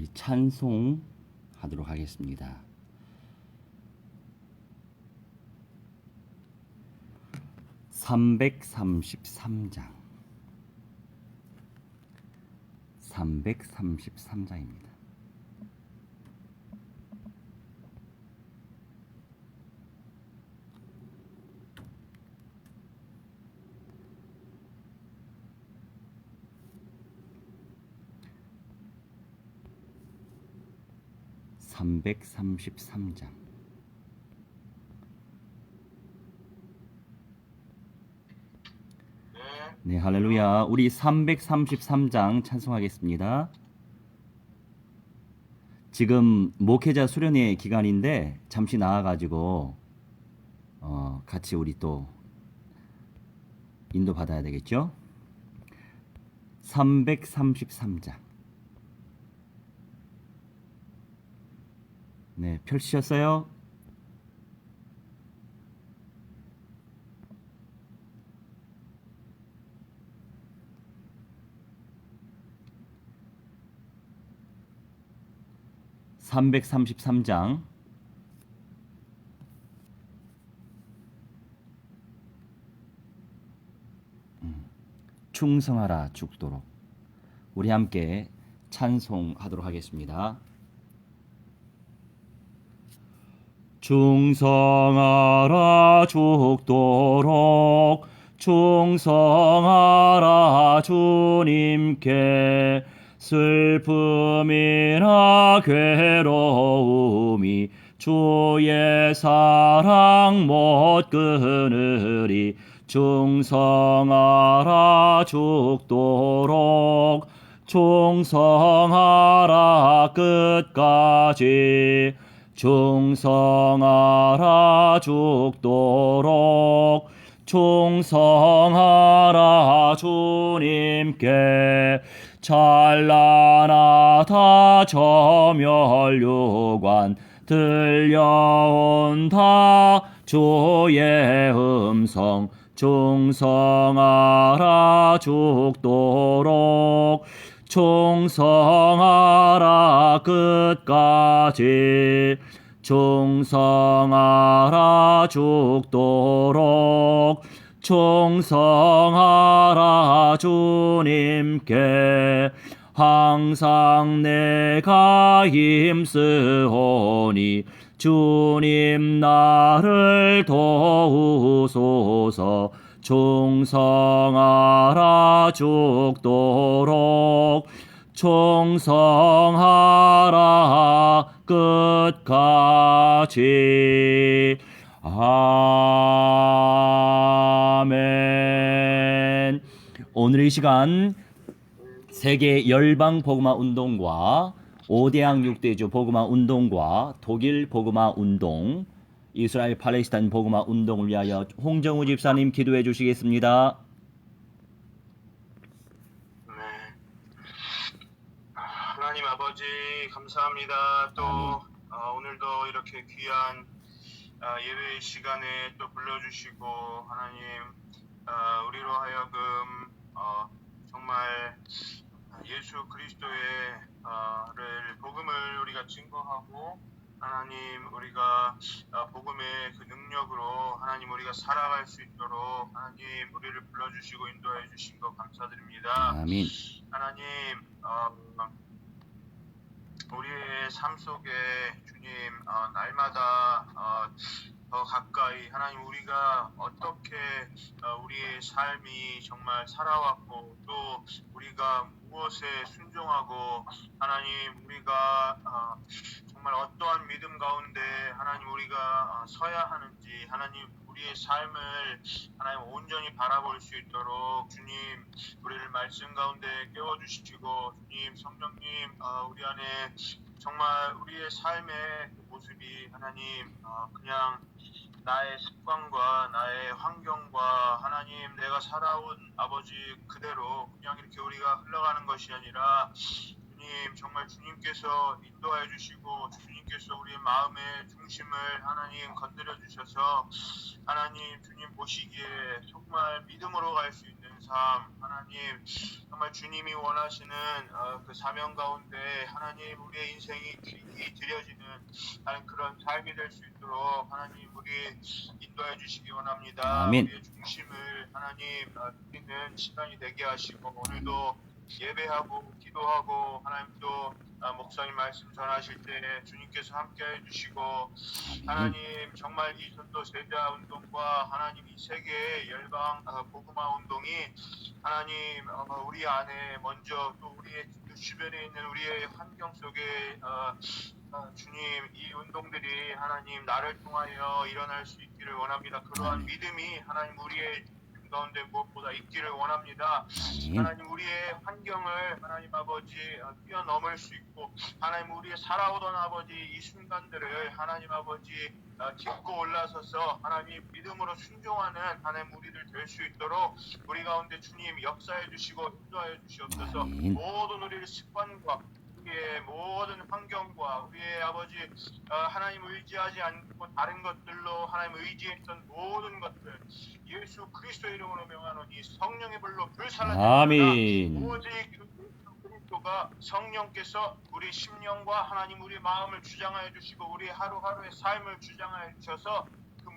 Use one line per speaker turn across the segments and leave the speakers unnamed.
우리 찬송하도록 하겠습니다. 333장 333장입니다. 네, 할렐루야. 우리 333장 찬송하겠습니다. 지금 목회자 수련회 기간인데 잠시 나와가지고 같이 우리 또 인도 받아야 되겠죠? 333장. 네, 펼치셨어요? (333장) 충성하라 죽도록 우리 함께 찬송하도록 하겠습니다. 충성하라 죽도록 충성하라 주님께 슬픔이나 괴로움이 주의 사랑 못 끊으리 충성하라 죽도록 충성하라 끝까지 충성하라 죽도록 충성하라 주님께 찬란하다 저멸류관 들려온다 주의 음성 충성하라 죽도록 충성하라 끝까지 충성하라 죽도록 충성하라 주님께 항상 내가 힘쓰오니 주님 나를 도우소서 충성하라 죽도록 충성하라 끝까지 아멘. 오늘 이 시간 세계 열방 복음화 운동과 5대양 6대주 복음화 운동과 독일 복음화 운동, 이스라엘 팔레스타인 복음화 운동을 위하여 홍정우 집사님 기도해 주시겠습니다.
네. 하나님 아버지 감사합니다. 또 오늘도 이렇게 귀한 예배 시간에 또 불러주시고 하나님 우리로 하여금 정말 예수 그리스도의 복음을 우리가 증거하고 하나님 우리가 복음의 그 능력으로 하나님 우리가 살아갈 수 있도록 하나님 우리를 불러주시고 인도해 주신 것 감사드립니다.
아멘.
하나님 우리의 삶 속에 주님 날마다 더 가까이 하나님 우리가 어떻게 우리의 삶이 정말 살아왔고 또 우리가 무엇에 순종하고 하나님 우리가 정말 어떠한 믿음 가운데 하나님 우리가 서야 하는지 하나님 우리의 삶을 하나님 온전히 바라볼 수 있도록 주님 우리를 말씀 가운데 깨워주시고 주님 성령님 우리 안에 정말 우리의 삶의 모습이 하나님 그냥 나의 습관과 나의 환경과 하나님 내가 살아온 아버지 그대로 그냥 이렇게 우리가 흘러가는 것이 아니라 주님 정말 주님께서 인도하여 주시고 주님께서 우리의 마음의 중심을 하나님 건드려 주셔서 하나님 주님 보시기에 정말 믿음으로 갈 수 있는 삶 하나님 정말 주님이 원하시는 그 사명 가운데 하나님 우리의 인생이 드려지는 하나님 그런 삶이 될 수 있도록 하나님 우리 인도해 주시기 원합니다.
아멘.
우리의 중심을 하나님 드리는 시간이 되게 하시고 오늘도 예배하고 기도하고 하나님 또 목사님 말씀 전하실 때 주님께서 함께 해주시고 하나님 정말 이 전도 제자 운동과 하나님 이 세계 열방 복음화 운동이 하나님 우리 안에 먼저 또 우리의 주변에 있는 우리의 환경 속에 주님 이 운동들이 하나님 나를 통하여 일어날 수 있기를 원합니다. 그러한 믿음이 하나님 우리의 가운데 무엇보다 있기를 원합니다. 하나님 우리의 환경을 하나님 아버지 뛰어넘을 수 있고 하나님 우리의 살아오던 아버지 이 순간들을 하나님 아버지 딛고 올라서서 하나님 믿음으로 순종하는 하나님 우리들 될 수 있도록 우리 가운데 주님 역사해 주시고 인도하여 주시옵소서. 모든 우리의 습관과 우리의 모든 환경과 우리의 아버지 하나님 의지하지 않고 다른 것들로 하나님 의지했던 모든 것들 예수 그리스도의 이름으로 명하노니 성령의 불로 불살라집니다.
아멘.
오직 예수 그리스도가 성령께서 우리 심령과 하나님 우리 마음을 주장하여 주시고 우리 하루하루의 삶을 주장하여 주셔서 그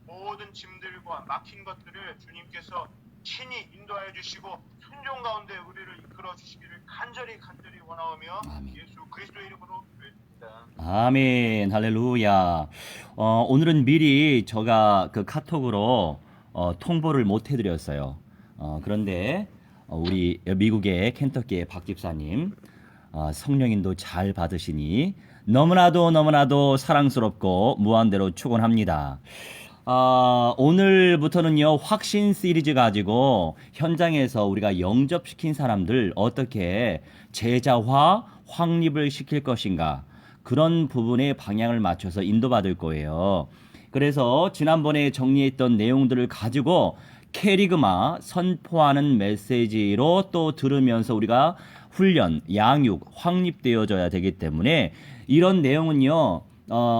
모든 짐들과 막힌 것들을 주님께서 친히 인도하여 주시고 순종 가운데 우리를 이끌어 주시기를 간절히 원하오며 예수 그리스도의 이름으로 기도했습니다.
아멘. 할렐루야. 오늘은 미리 제가 그 카톡으로 통보를 못 해드렸어요. 그런데 우리 미국의 켄터키의 박 집사님 성령인도 잘 받으시니 너무나도 사랑스럽고 무한대로 축원합니다. 오늘부터는요 확신 시리즈 가지고 현장에서 우리가 영접시킨 사람들 어떻게 제자화 확립을 시킬 것인가 그런 부분에 방향을 맞춰서 인도받을 거예요. 그래서 지난번에 정리했던 내용들을 가지고 캐리그마 선포하는 메시지로 또 들으면서 우리가 훈련, 양육, 확립되어져야 되기 때문에 이런 내용은요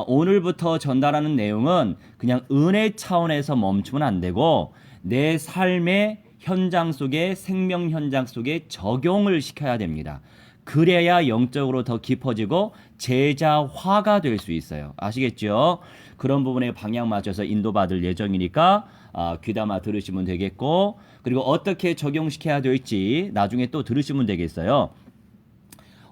오늘부터 전달하는 내용은 그냥 은혜 차원에서 멈추면 안 되고 내 삶의 현장 속에 생명 현장 속에 적용을 시켜야 됩니다. 그래야 영적으로 더 깊어지고 제자화가 될 수 있어요. 아시겠죠? 그런 부분에 방향 맞춰서 인도받을 예정이니까 귀담아 들으시면 되겠고 그리고 어떻게 적용시켜야 될지 나중에 또 들으시면 되겠어요.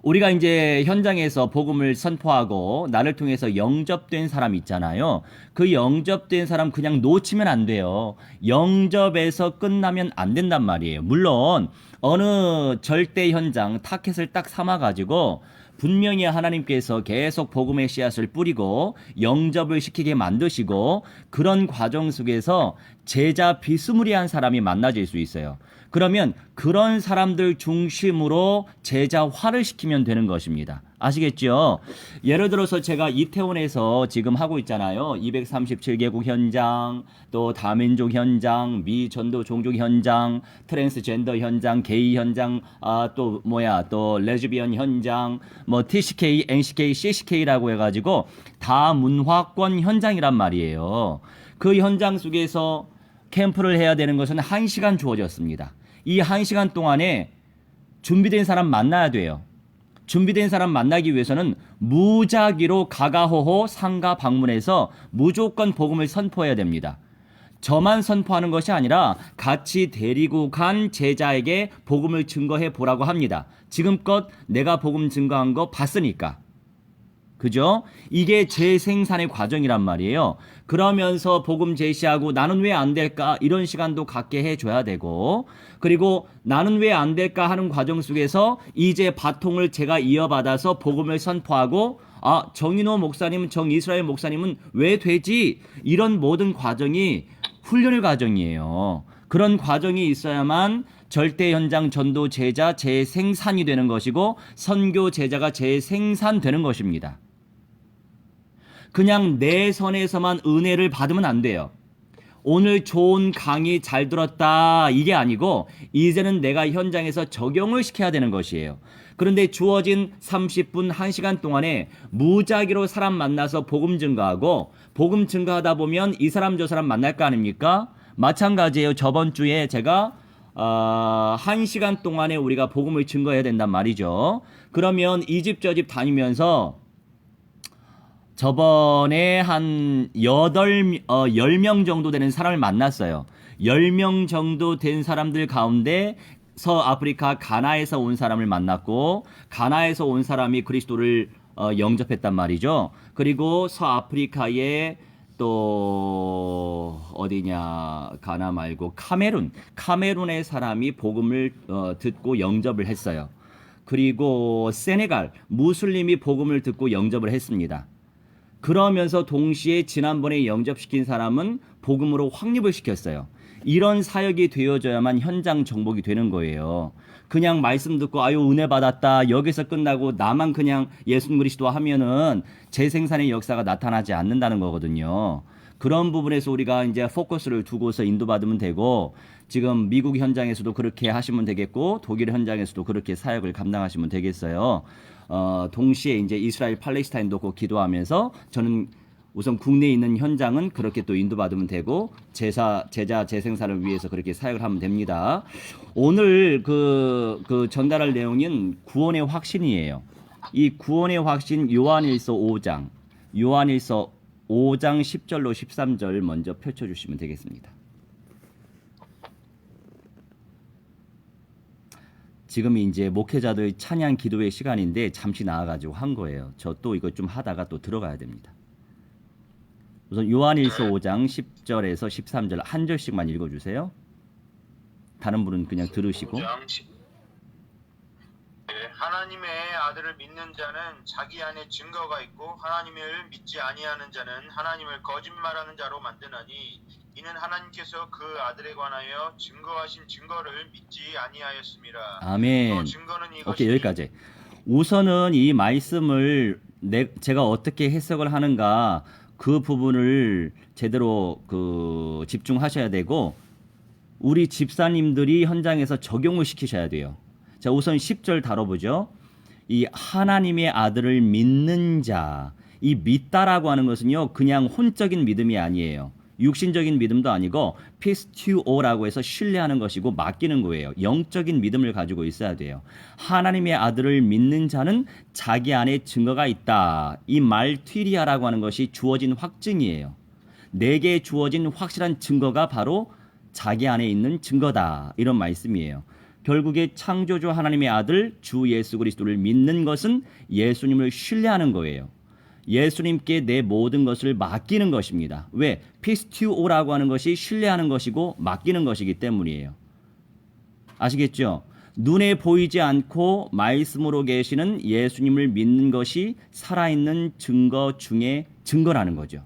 우리가 이제 현장에서 복음을 선포하고 나를 통해서 영접된 사람 있잖아요. 그 영접된 사람 그냥 놓치면 안 돼요. 영접에서 끝나면 안 된단 말이에요. 물론 어느 절대 현장 타켓을 딱 삼아가지고 분명히 하나님께서 계속 복음의 씨앗을 뿌리고 영접을 시키게 만드시고 그런 과정 속에서 제자 비스무리한 사람이 만나질 수 있어요. 그러면 그런 사람들 중심으로 제자화를 시키면 되는 것입니다. 아시겠죠? 예를 들어서 제가 이태원에서 지금 하고 있잖아요. 237개국 현장, 또 다민족 현장, 미전도 종족 현장, 트랜스젠더 현장, 게이 현장, 또 레즈비언 현장, 뭐 TCK, NCK, CCK라고 해가지고 다문화권 현장이란 말이에요. 그 현장 속에서 캠프를 해야 되는 것은 1시간 주어졌습니다. 이 1시간 동안에 준비된 사람 만나야 돼요. 준비된 사람 만나기 위해서는 무작위로 가가호호 상가 방문해서 무조건 복음을 선포해야 됩니다. 저만 선포하는 것이 아니라 같이 데리고 간 제자에게 복음을 증거해 보라고 합니다. 지금껏 내가 복음 증거한 거 봤으니까. 그죠? 이게 재생산의 과정이란 말이에요. 그러면서 복음 제시하고 나는 왜 안 될까? 이런 시간도 갖게 해줘야 되고 그리고 나는 왜 안 될까 하는 과정 속에서 이제 바통을 제가 이어받아서 복음을 선포하고 정인호 목사님, 정이스라엘 목사님은 왜 되지? 이런 모든 과정이 훈련의 과정이에요. 그런 과정이 있어야만 절대 현장 전도 제자 재생산이 되는 것이고 선교 제자가 재생산되는 것입니다. 그냥 내 선에서만 은혜를 받으면 안 돼요. 오늘 좋은 강의 잘 들었다 이게 아니고 이제는 내가 현장에서 적용을 시켜야 되는 것이에요. 그런데 주어진 30분, 1시간 동안에 무작위로 사람 만나서 복음 증거하고 복음 증거하다 보면 이 사람 저 사람 만날 거 아닙니까? 마찬가지예요. 저번 주에 제가 1시간 동안에 우리가 복음을 증거해야 된단 말이죠. 그러면 이 집 저 집 다니면서 저번에 한 10명 정도 되는 사람을 만났어요. 10명 정도 된 사람들 가운데 서아프리카 가나에서 온 사람을 만났고 가나에서 온 사람이 그리스도를 영접했단 말이죠. 그리고 서아프리카에 또 어디냐 가나 말고 카메룬의 사람이 복음을 듣고 영접을 했어요. 그리고 세네갈 무슬림이 복음을 듣고 영접을 했습니다. 그러면서 동시에 지난번에 영접시킨 사람은 복음으로 확립을 시켰어요. 이런 사역이 되어져야만 현장 정복이 되는 거예요. 그냥 말씀 듣고 아유 은혜 받았다 여기서 끝나고 나만 그냥 예수 그리스도 하면은 재생산의 역사가 나타나지 않는다는 거거든요. 그런 부분에서 우리가 이제 포커스를 두고서 인도받으면 되고 지금 미국 현장에서도 그렇게 하시면 되겠고 독일 현장에서도 그렇게 사역을 감당하시면 되겠어요. 동시에 이제 이스라엘 팔레스타인도 꼭 기도하면서 저는 우선 국내에 있는 현장은 그렇게 또 인도받으면 되고 제자 재생산을 위해서 그렇게 사역을 하면 됩니다. 오늘 그 전달할 내용은 구원의 확신이에요. 이 구원의 확신 요한일서 5장 10절로 13절 먼저 펼쳐주시면 되겠습니다. 지금 이제 목회자들 찬양 기도의 시간인데 잠시 나와가지고 한 거예요. 저 또 이거 좀 하다가 또 들어가야 됩니다. 우선 요한일서 5장 10절에서 13절 한 절씩만 읽어주세요. 다른 분은 그냥 들으시고.
하나님의 아들을 믿는 자는 자기 안에 증거가 있고 하나님을 믿지 아니하는 자는 하나님을 거짓말하는 자로 만드나니 이는 하나님께서 그 아들에 관하여 증거하신 증거를 믿지 아니하였습니다.
아멘.
또 증거는
오케이 여기까지. 우선은 이 말씀을 제가 어떻게 해석을 하는가 그 부분을 제대로 집중하셔야 되고 우리 집사님들이 현장에서 적용을 시키셔야 돼요. 자, 우선 10절 다뤄보죠. 이 하나님의 아들을 믿는 자, 이 믿다라고 하는 것은요, 그냥 혼적인 믿음이 아니에요. 육신적인 믿음도 아니고 피스튜오라고 해서 신뢰하는 것이고 맡기는 거예요. 영적인 믿음을 가지고 있어야 돼요. 하나님의 아들을 믿는 자는 자기 안에 증거가 있다. 이 말튀리아라고 하는 것이 주어진 확증이에요. 내게 주어진 확실한 증거가 바로 자기 안에 있는 증거다. 이런 말씀이에요. 결국에 창조주 하나님의 아들 주 예수 그리스도를 믿는 것은 예수님을 신뢰하는 거예요. 예수님께 내 모든 것을 맡기는 것입니다. 왜? 피스튜오라고 하는 것이 신뢰하는 것이고 맡기는 것이기 때문이에요. 아시겠죠? 눈에 보이지 않고 말씀으로 계시는 예수님을 믿는 것이 살아있는 증거 중에 증거라는 거죠.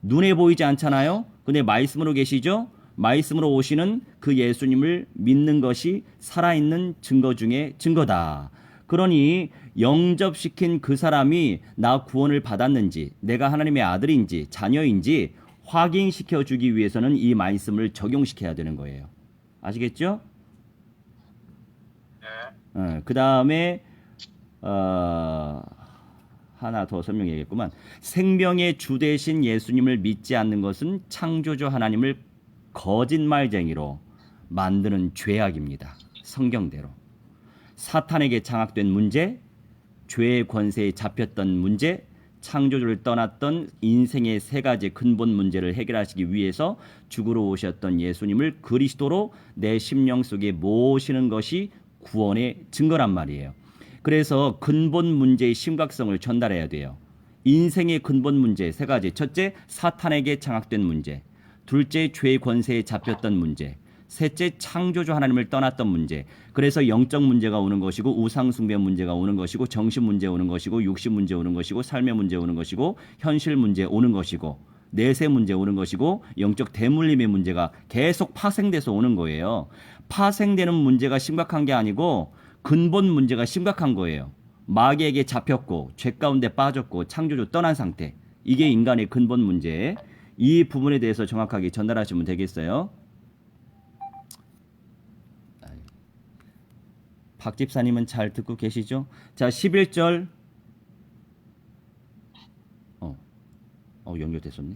눈에 보이지 않잖아요? 근데 말씀으로 계시죠? 말씀으로 오시는 그 예수님을 믿는 것이 살아있는 증거 중에 증거다. 그러니 영접시킨 그 사람이 나 구원을 받았는지 내가 하나님의 아들인지 자녀인지 확인시켜 주기 위해서는 이 말씀을 적용시켜야 되는 거예요. 아시겠죠?
네.
그 다음에 하나 더 설명해야겠구만. 생명의 주 되신 예수님을 믿지 않는 것은 창조주 하나님을 거짓말쟁이로 만드는 죄악입니다. 성경대로. 사탄에게 장악된 문제, 죄의 권세에 잡혔던 문제, 창조주를 떠났던 인생의 세 가지 근본 문제를 해결하시기 위해서 죽으러 오셨던 예수님을 그리스도로 내 심령 속에 모시는 것이 구원의 증거란 말이에요. 그래서 근본 문제의 심각성을 전달해야 돼요. 인생의 근본 문제 세 가지. 첫째, 사탄에게 장악된 문제. 둘째, 죄의 권세에 잡혔던 문제. 셋째, 창조주 하나님을 떠났던 문제. 그래서 영적 문제가 오는 것이고 우상 숭배 문제가 오는 것이고 정신 문제 오는 것이고 육신 문제 오는 것이고 삶의 문제 오는 것이고 현실 문제 오는 것이고 내세 문제 오는 것이고 영적 대물림의 문제가 계속 파생돼서 오는 거예요. 파생되는 문제가 심각한 게 아니고 근본 문제가 심각한 거예요. 마귀에게 잡혔고 죄 가운데 빠졌고 창조주 떠난 상태. 이게 인간의 근본 문제. 이 부분에 대해서 정확하게 전달하시면 되겠어요. 박 집사님은 잘 듣고 계시죠? 자, 11절. 연결됐었네.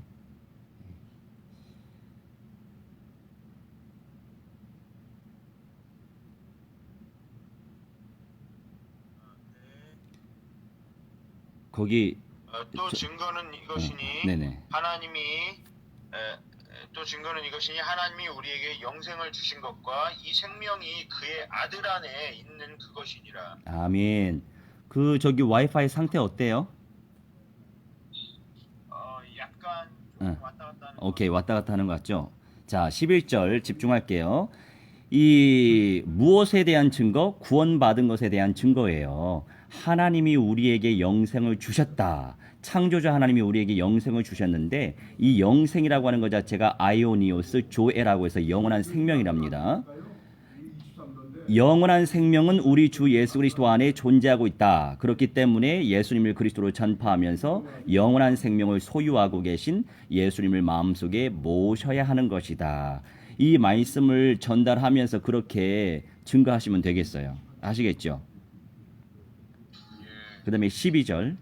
거기
또 증거는 이것이니
네네.
또 증거는 이것이니 하나님이 우리에게 영생을 주신 것과 이 생명이 그의 아들 안에 있는 그것이니라.
아멘. 저기 와이파이 상태 어때요?
약간
응.
좀 왔다 갔다 하는
오케이, 왔다 갔다 하는 것 같죠? 자, 11절 집중할게요. 이 무엇에 대한 증거? 구원받은 것에 대한 증거예요. 하나님이 우리에게 영생을 주셨다. 창조자 하나님이 우리에게 영생을 주셨는데 이 영생이라고 하는 것 자체가 아이오니오스 조에라고 해서 영원한 생명이랍니다. 영원한 생명은 우리 주 예수 그리스도 안에 존재하고 있다. 그렇기 때문에 예수님을 그리스도로 전파하면서 영원한 생명을 소유하고 계신 예수님을 마음속에 모셔야 하는 것이다. 이 말씀을 전달하면서 그렇게 증거하시면 되겠어요. 아시겠죠? 그 다음에 12절.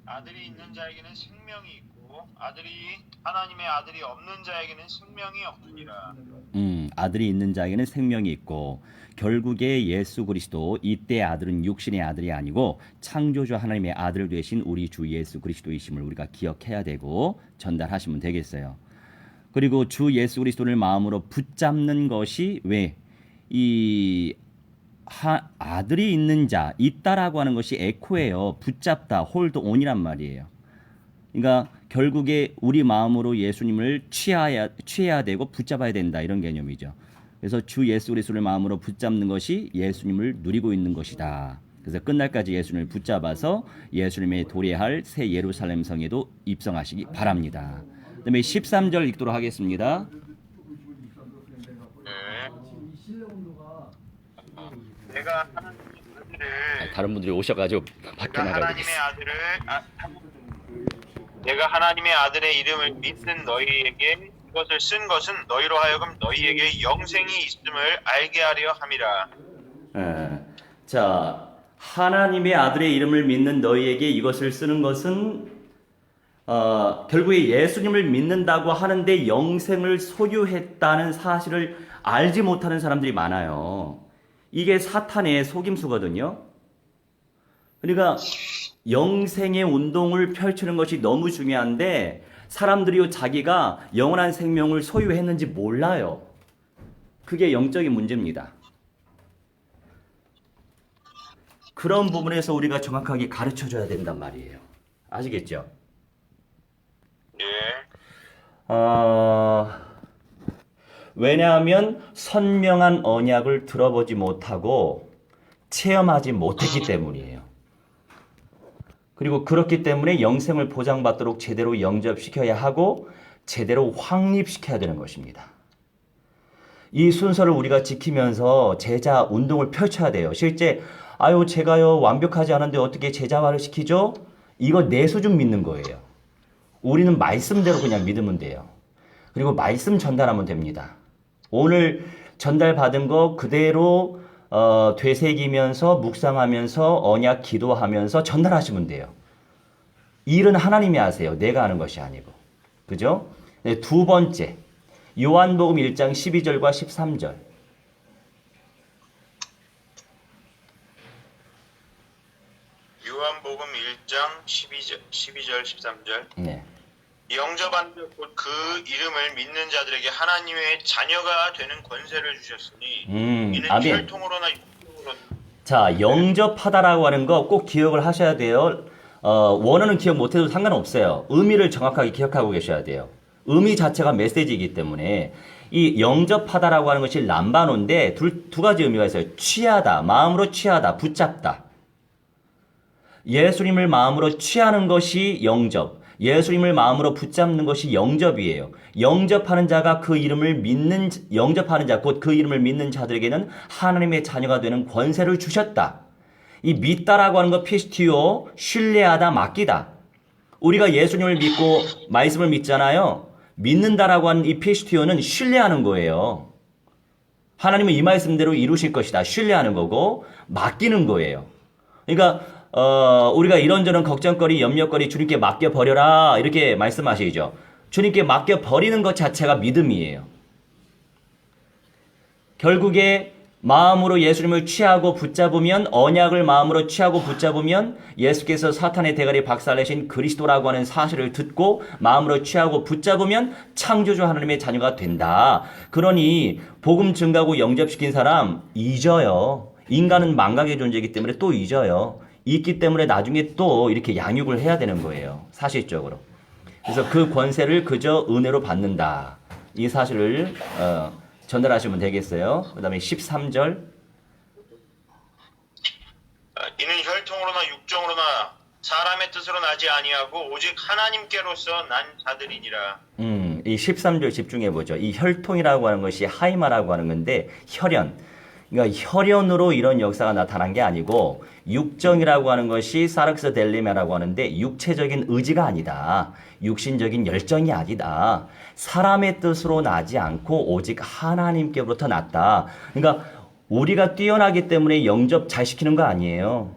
아들이 있는 자에게는 생명이 있고 하나님의 아들이 없는 자에게는 생명이 없으니라.
아들이 있는 자에게는 생명이 있고 결국에 예수 그리스도 이때의 아들은 육신의 아들이 아니고 창조주 하나님의 아들 되신 우리 주 예수 그리스도이심을 우리가 기억해야 되고 전달하시면 되겠어요. 그리고 주 예수 그리스도를 마음으로 붙잡는 것이 왜 이 아들이 있는 자 있다라고 하는 것이 에코예요. 붙잡다 홀드 온이란 말이에요. 그러니까 결국에 우리 마음으로 예수님을 취해야 되고 붙잡아야 된다 이런 개념이죠. 그래서 주 예수 그리스도를 마음으로 붙잡는 것이 예수님을 누리고 있는 것이다. 그래서 끝날까지 예수님을 붙잡아서 예수님의 도래할 새 예루살렘 성에도 입성하시기 바랍니다. 그다음에 13절 읽도록 하겠습니다.
내가 하나님의 아들을
다른 분들이 오셔가지고 밖에 나가고
내가 하나님의 아들의 이름을 믿는 너희에게 이것을 쓴 것은 너희로 하여금 너희에게 영생이 있음을 알게 하려 함이라.
자, 하나님의 아들의 이름을 믿는 너희에게 이것을 쓰는 것은 결국에 예수님을 믿는다고 하는데 영생을 소유했다는 사실을 알지 못하는 사람들이 많아요. 이게 사탄의 속임수거든요. 그러니까 영생의 운동을 펼치는 것이 너무 중요한데 사람들이 자기가 영원한 생명을 소유했는지 몰라요. 그게 영적인 문제입니다. 그런 부분에서 우리가 정확하게 가르쳐줘야 된단 말이에요. 아시겠죠?
예.
왜냐하면 선명한 언약을 들어보지 못하고 체험하지 못했기 때문이에요. 그리고 그렇기 때문에 영생을 보장받도록 제대로 영접시켜야 하고 제대로 확립시켜야 되는 것입니다. 이 순서를 우리가 지키면서 제자 운동을 펼쳐야 돼요. 실제 제가요 완벽하지 않은데 어떻게 제자화를 시키죠? 이거 내 수준 믿는 거예요. 우리는 말씀대로 그냥 믿으면 돼요. 그리고 말씀 전달하면 됩니다. 오늘 전달받은 거 그대로 되새기면서 묵상하면서 언약 기도하면서 전달하시면 돼요. 일은 하나님이 하세요. 내가 하는 것이 아니고. 그죠? 네, 두 번째 요한복음 1장 12절과 13절.
요한복음 1장 12절 13절.
네.
영접한 그 이름을 믿는 자들에게 하나님의 자녀가 되는 권세를 주셨으니 이는
아멘.
혈통으로나 육통으로나.
자, 영접하다라고 하는 거 꼭 기억을 하셔야 돼요. 원어는 기억 못해도 상관없어요. 의미를 정확하게 기억하고 계셔야 돼요. 의미 자체가 메시지이기 때문에 이 영접하다라고 하는 것이 람바노인데 두 가지 의미가 있어요. 취하다, 마음으로 취하다, 붙잡다. 예수님을 마음으로 취하는 것이 영접, 예수님을 마음으로 붙잡는 것이 영접이에요. 영접하는 자가 그 이름을 믿는, 영접하는 자, 곧 그 이름을 믿는 자들에게는 하나님의 자녀가 되는 권세를 주셨다. 이 믿다라고 하는 거 피스티오, 신뢰하다, 맡기다. 우리가 예수님을 믿고 말씀을 믿잖아요. 믿는다라고 하는 이 피스티오는 신뢰하는 거예요. 하나님은 이 말씀대로 이루실 것이다. 신뢰하는 거고 맡기는 거예요. 그러니까 우리가 이런저런 걱정거리, 염려거리 주님께 맡겨버려라 이렇게 말씀하시죠. 주님께 맡겨버리는 것 자체가 믿음이에요. 결국에 마음으로 예수님을 취하고 붙잡으면, 언약을 마음으로 취하고 붙잡으면 예수께서 사탄의 대가리 박살내신 그리스도라고 하는 사실을 듣고 마음으로 취하고 붙잡으면 창조주 하나님의 자녀가 된다. 그러니 복음 증가하고 영접시킨 사람 잊어요. 인간은 망각의 존재이기 때문에 또 잊어요. 잊기 때문에 나중에 또 이렇게 양육을 해야 되는 거예요. 사실적으로. 그래서 그 권세를 그저 은혜로 받는다. 이 사실을 전달하시면 되겠어요. 그 다음에 13절.
이는 혈통으로나 육정으로나 사람의 뜻으로 나지 아니하고 오직 하나님께로서 난 자들이니라.
이 13절 집중해 보죠. 이 혈통이라고 하는 것이 하이마라고 하는 건데 혈연. 그러니까 혈연으로 이런 역사가 나타난 게 아니고 육정이라고 하는 것이 사르크스 델리메라고 하는데 육체적인 의지가 아니다. 육신적인 열정이 아니다. 사람의 뜻으로 나지 않고 오직 하나님께로부터 났다. 그러니까 우리가 뛰어나기 때문에 영접 잘 시키는 거 아니에요.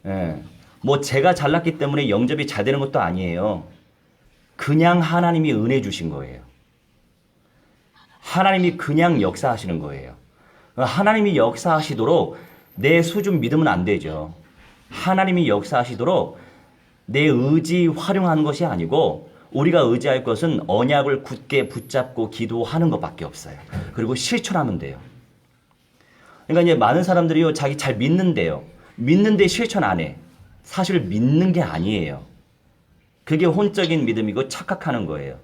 예. 뭐 제가 잘났기 때문에 영접이 잘 되는 것도 아니에요. 그냥 하나님이 은혜 주신 거예요. 하나님이 그냥 역사하시는 거예요. 하나님이 역사하시도록 내 수준 믿으면 안 되죠. 하나님이 역사하시도록 내 의지 활용하는 것이 아니고 우리가 의지할 것은 언약을 굳게 붙잡고 기도하는 것밖에 없어요. 그리고 실천하면 돼요. 그러니까 이제 많은 사람들이요, 자기 잘 믿는데요. 믿는데 실천 안 해. 사실 믿는 게 아니에요. 그게 혼적인 믿음이고 착각하는 거예요.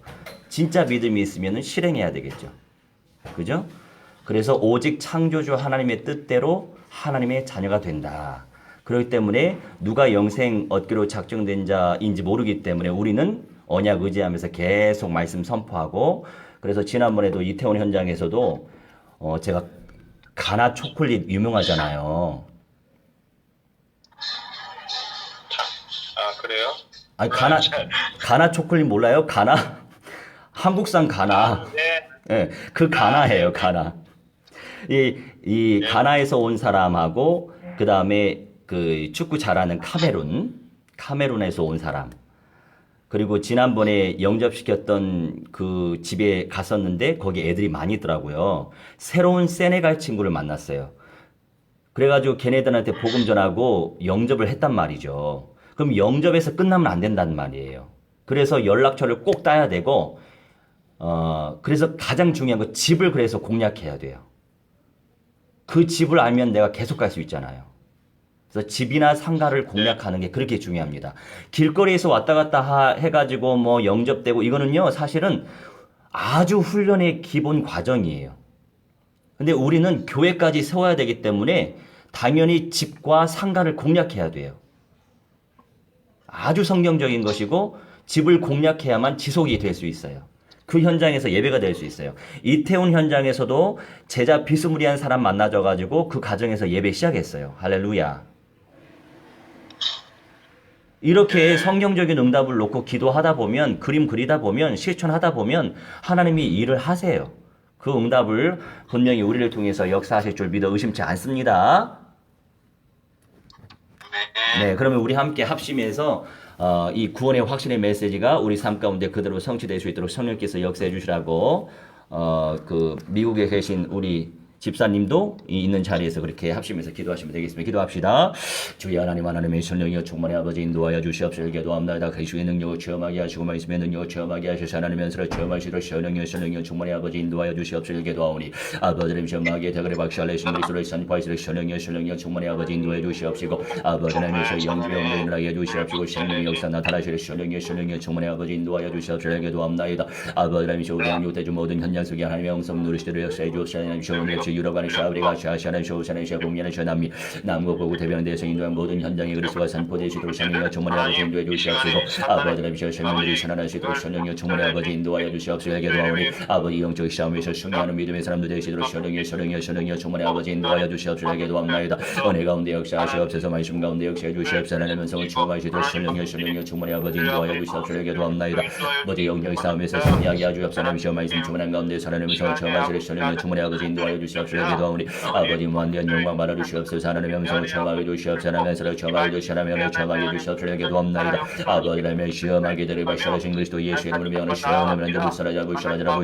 진짜 믿음이 있으면 실행해야 되겠죠. 그죠? 그래서 오직 창조주 하나님의 뜻대로 하나님의 자녀가 된다. 그렇기 때문에 누가 영생 얻기로 작정된 자인지 모르기 때문에 우리는 언약 의지하면서 계속 말씀 선포하고, 그래서 지난번에도 이태원 현장에서도 제가 가나 초콜릿 유명하잖아요.
아, 그래요?
아니, 가나 초콜릿 몰라요? 가나? 한국산 가나.
네.
예, 그 가나예요, 가나. 이 가나에서 온 사람하고, 그 다음에 그 축구 잘하는 카메룬에서 온 사람. 그리고 지난번에 영접시켰던 그 집에 갔었는데, 거기 애들이 많이 있더라고요. 새로운 세네갈 친구를 만났어요. 그래가지고 걔네들한테 복음 전하고 영접을 했단 말이죠. 그럼 영접에서 끝나면 안 된다는 말이에요. 그래서 연락처를 꼭 따야 되고, 그래서 가장 중요한 거 집을 그래서 공략해야 돼요. 그 집을 알면 내가 계속 갈 수 있잖아요. 그래서 집이나 상가를 공략하는 게 그렇게 중요합니다. 길거리에서 왔다 갔다 해가지고 뭐 영접되고 이거는요, 사실은 아주 훈련의 기본 과정이에요. 근데 우리는 교회까지 세워야 되기 때문에 당연히 집과 상가를 공략해야 돼요. 아주 성경적인 것이고 집을 공략해야만 지속이 될 수 있어요. 그 현장에서 예배가 될 수 있어요. 이태원 현장에서도 제자 비스무리한 사람 만나져가지고 그 가정에서 예배 시작했어요. 할렐루야. 이렇게 성경적인 응답을 놓고 기도하다 보면, 그림 그리다 보면, 실천하다 보면 하나님이 일을 하세요. 그 응답을 분명히 우리를 통해서 역사하실 줄 믿어 의심치 않습니다. 네, 그러면 우리 함께 합심해서 이 구원의 확신의 메시지가 우리 삶 가운데 그대로 성취될 수 있도록 성령께서 역사해 주시라고 그 미국에 계신 우리 집사님도 있는 자리에서 그렇게 합심해서 기도하시면 되겠습니다. 기도합시다. 주의 하나님의 성령이여 충만의 아버지 인도하여 주시옵소서. 기도합니다. 그리스도의 능력을 체험하게 하시고 말씀의 능력을 체험하게 하셔서 하나님의 은사를 체험하시도록 성령이여 충만의 아버지 인도하여 주시옵소서. 기도하오니 아버지님 체험하게 대가리 박살내신 그리스도의 산파이스를 성령이여 충만의 아버지 인도해 주시옵시고 아버지님 영주의 영광을 하여 주시옵시고 성령의 역사 나타나시를 성령이여 충만의 아버지 인도하여 주시옵소서. 기도합니다. 아버지님 우리 양육대주 모든 현장 속에 하나님의 영성 누리시도록 역사해 주옵소서. 유럽 아시아 아프리카 아시아 아시아는 쇼사는 아시아 북미는 남미 남국 북부 태평양 대서 인도양 모든 현장에 그리스도가 선포되시도록 생명과 충만히 아버지 인도해 주시옵시고 아버지 하나님이시여 생명들이 살아나시도록 성령의 충만히 아버지 인도하여 주시옵시고 기도하오니 아버지 영적 싸움에서 승리하는 믿음의 사람들 되시도록 성령의 충만히 아버지 인도하여 주시옵시고 기도합나이다. 은혜 가운데 역사하시옵소서 말씀 가운데 역사해 주시옵소서 하나님의 성을 체험하시도록 성령의 충만히 아버지 인도하여 주시옵시고 기도합나이다. 아버지 영적 싸움에서 승리하게 하주옵소서 하나님이시여 말씀 충만한 가운데 하나님의 성을 체험하시도록 성령의 충만히 아버지 인도하여 주시옵시고 기도하오니 아버지 무한대한 영광 받아 주시옵소서 하나님의 음성을 체험하게 주시옵소서 하나님의 성을 체험하게 주시옵소서 하나님의 체험하게 주시옵소서 기도합나이다. 아버지 하나님의 시험하게 되리 발살하신 그리스도 예수의 이름으로 명하는 시험하는 자 불살라라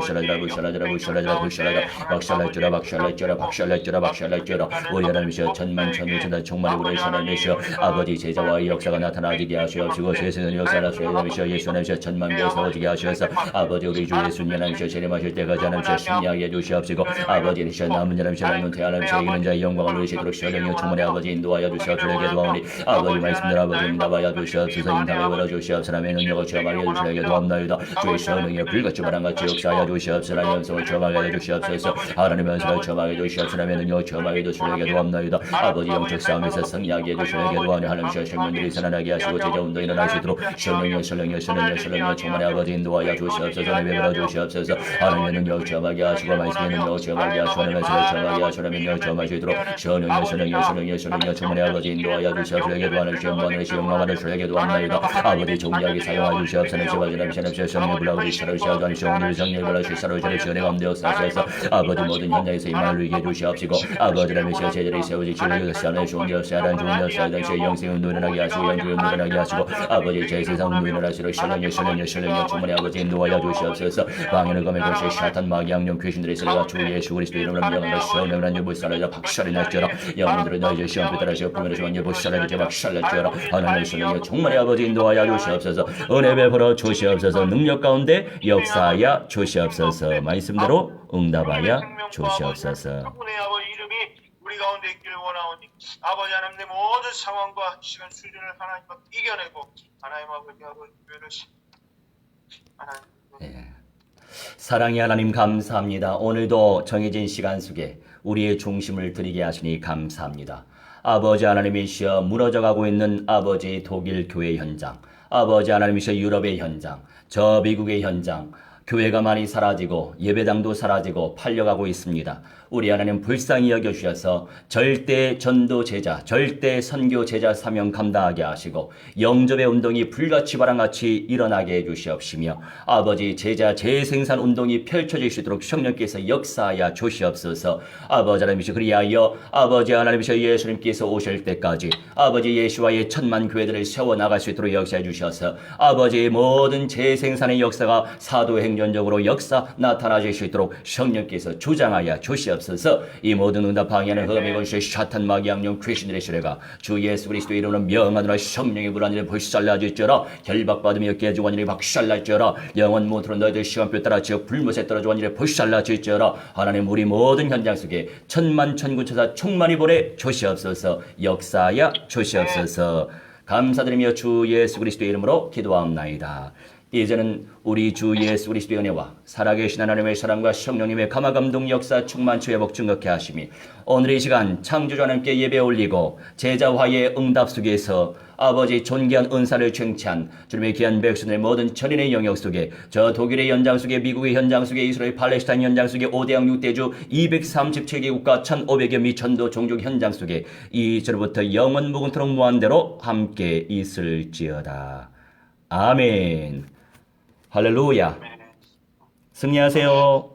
우리 하나님이시여 천만천부천사 총만이 우리 하나님이시여 아버지 제자와의 역사가 나타나지게 하시옵시고 세상의 역사를 하시옵시고 예수 하나님이시여 천만교회 세워지게 하시옵소서 아버지 우리 주 예수님 하나님이시여 재림하실 때까지 하나님이시여 승리하게 해주시옵시고 아버지 이시여 남은 하나님이시여 영혼태 하나님이시여 이기는 자의 영광을 누리시도록 성령의 충만히 아버지 인도하여 주시옵소서 기도하오니 아버지 말씀들 아버지 응답하여 주시옵소서 인답에 걸어 주시옵소서 하나님의 능력을 체험하게 해주시옵소서 기도합나이다. 주의 성령의 불같이 바람같이 역사하여 주시옵소서 하나님의 영성을 체험하게 해주시옵소서 하나님의 영성을 체험하게 해주시옵소서 하나님의 능력을 체험하게 해주시옵소서 기도합나이다. 아버지 영적 싸움에서 승리하게 해주시옵소서 기도하오니 하나님이시여 생명들이 살아나게 하시고 제자 운동이 일어나시도록 성령의 충만히 아버지 인도하여 주시옵소서 하나님의 베풀어 주시옵소서 하나님의 능력을 체험하게 하시고 말씀의 능력을 체험하게 하시고 하나님의 성을 체험하게 하시고 하나님의 능력을 체험하시도록 성령의 충만히 아버지 인도하여 주시옵소서 기도하는 시험관을 시험강하는 주의 기도합나이다. 아버지 종리하게 사용하여 주시옵소서 하나님의 성령을 불러오리 사로시하자니 성령의 성령을 불러오시 사로시하는 시원의 감되어 사셔서 아버지 모든 현장에서 임만을 누리게 해주시옵시고 아버지 하나님의 제자들이 세워지 주의 사는 종려사란 종려사단 제 영생을 누려나게 하시고 영주를 누려나게 하시고 아버지 제 세상을 누려나시도록 성령의 충만히 아버지 인도하여 주시옵소서 방해를 검해 것이 사탄 마귀 양령 귀신들의 세례가 주 예수 그리스도 이름으로 명하여 시험을 한 여부 살아자 박살이 날지어라 영혼들을 너희 시험 빼따라시어 부면에서 한 여부 살아자 박살 날지어라 하나님의 성령의 충만히 아버지 인도하여 주시옵소서 은혜 베풀어 주시옵소서 능력 가운데 역사하여 주시옵소서 말씀대로 응답하여 주시옵소서
그분의 아버지 이름이 우리 가운데 있기를 원하오니 아버지 하나님 내 모든 상황과 시간 수준을 하나님과 이겨내고 하나님 아버지 교회를 하나님
사랑의 하나님 감사합니다. 오늘도 정해진 시간 속에 우리의 중심을 드리게 하시니 감사합니다. 아버지 하나님이시여 무너져가고 있는 아버지 독일 교회 현장, 아버지 하나님이시여 유럽의 현장, 저 미국의 현장, 교회가 많이 사라지고 예배당도 사라지고 팔려가고 있습니다. 우리 하나님 불쌍히 여겨주셔서 절대 전도 제자, 절대 선교 제자 사명 감당하게 하시고 영접의 운동이 불같이 바람같이 일어나게 해주시옵시며 아버지 제자 재생산 운동이 펼쳐질 수 있도록 성령께서 역사하여 주시옵소서. 아버지 하나님이시여 그리하여 아버지 하나님이시여 예수님께서 오실 때까지 아버지 예수와의 천만 교회들을 세워나갈 수 있도록 역사해 주셔서 아버지의 모든 재생산의 역사가 사도행전적으로 역사 나타나실 수 있도록 성령께서 주장하여 주시옵소서. 이 모든 응답 방해하는 흑암의 권세 사탄 마귀 양령 귀신들의 세례가 주 예수 그리스도의 이름으로 명하노라. 성령의 불안을 불살라질지어라. 결박받으며 깨지고 하니라. 박살날지어라. 영원 못으로 너희들 시간표 따라 지역 불못에 떨어져 하니라. 불살라질지어라. 하나님 우리 모든 현장 속에 천만 천군천사 충만히 보내 주시옵소서. 역사하여 주시옵소서. 감사드리며 주 예수 그리스도의 이름으로 기도하옵나이다. 이제는 우리 주 예수 그리스도의 은혜와 살아계신 하나님의 사랑과 성령님의 감화감동 역사 충만치 회복 증거케 하심이 오늘 이 시간 창조주 하나님께 예배 올리고 제자화의 응답 속에서 아버지 존귀한 은사를 쟁취한 주님의 귀한 백성의 모든 천인의 영역 속에 저 독일의 현장 속에 미국의 현장 속에 이스라엘 팔레스타인 현장 속에 5대양 6대주 237개국과 1500여 미천도 종족 현장 속에 이제로부터 영원 무궁토록 무한대로 함께 있을지어다. 아멘. 할렐루야. 승리하세요.